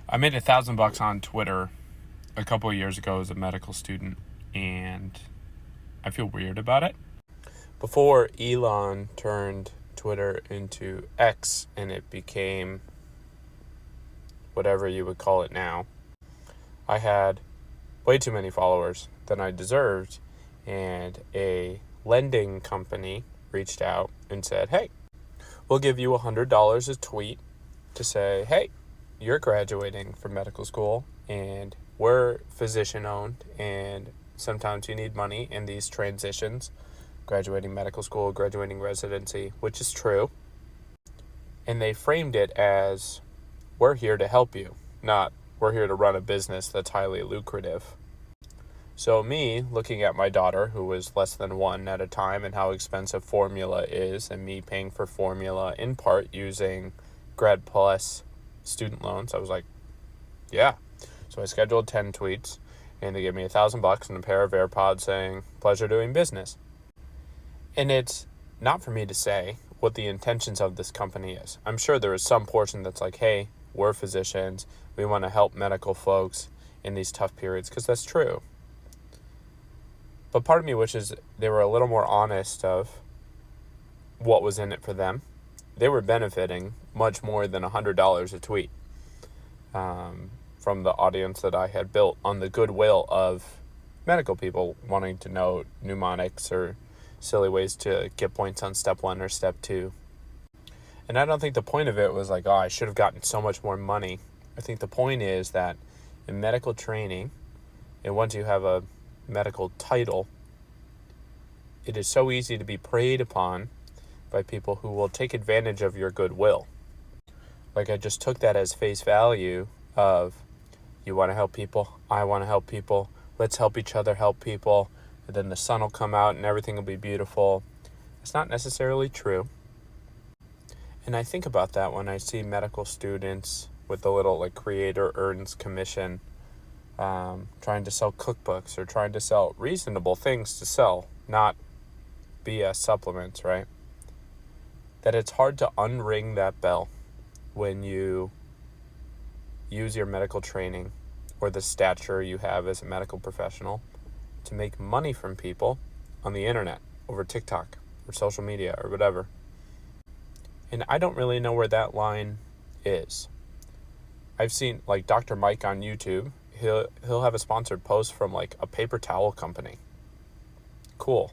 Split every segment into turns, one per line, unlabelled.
I made $1,000 on Twitter a couple of years ago as a medical student, and I feel weird about it. Before Elon turned Twitter into X and it became whatever you would call it now, I had way too many followers than I deserved, and a lending company reached out and said, hey, we'll give you $100 a tweet to say, hey, you're graduating from medical school and we're physician owned, and sometimes you need money in these transitions, graduating medical school, graduating residency, which is true. And they framed it as, we're here to help you, not we're here to run a business that's highly lucrative. So me looking at my daughter, who was less than 1 at a time, and how expensive formula is, and me paying for formula in part using Grad Plus student loans, I was like, yeah. So I scheduled 10 tweets, and they gave me $1,000 and a pair of AirPods saying, pleasure doing business. And it's not for me to say what the intentions of this company is. I'm sure there is some portion that's like, hey, we're physicians, we want to help medical folks in these tough periods, because that's true. But part of me wishes they were a little more honest of what was in it for them. They were benefiting much more than $100 a tweet from the audience that I had built on the goodwill of medical people wanting to know mnemonics or silly ways to get points on step 1 or step 2. And I don't think the point of it was like, oh, I should have gotten so much more money. I think the point is that in medical training, and once you have a medical title, it is so easy to be preyed upon by people who will take advantage of your goodwill. Like, I just took that as face value of, you want to help people, I want to help people, let's help each other help people, and then the sun will come out and everything will be beautiful. It's not necessarily true. And I think about that when I see medical students with the little like creator earns commission, trying to sell cookbooks or trying to sell reasonable things to sell, not BS supplements, right? That it's hard to unring that bell when you use your medical training or the stature you have as a medical professional to make money from people on the internet, over TikTok or social media or whatever. And I don't really know where that line is. I've seen like Dr. Mike on YouTube, he'll have a sponsored post from like a paper towel company. Cool.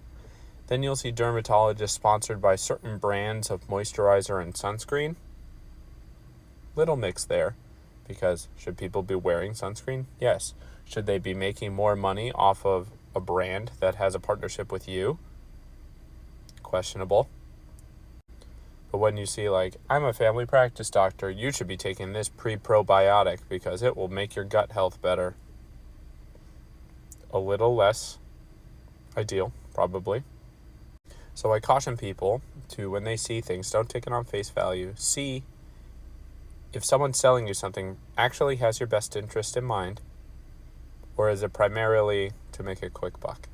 Then you'll see dermatologists sponsored by certain brands of moisturizer and sunscreen. Little mix there, because should people be wearing sunscreen? Yes. Should they be making more money off of a brand that has a partnership with you? Questionable. But when you see like, I'm a family practice doctor, you should be taking this pre-probiotic because it will make your gut health better. A little less ideal, probably. So I caution people to, when they see things, don't take it on face value. See if someone's selling you something actually has your best interest in mind, or is it primarily to make a quick buck?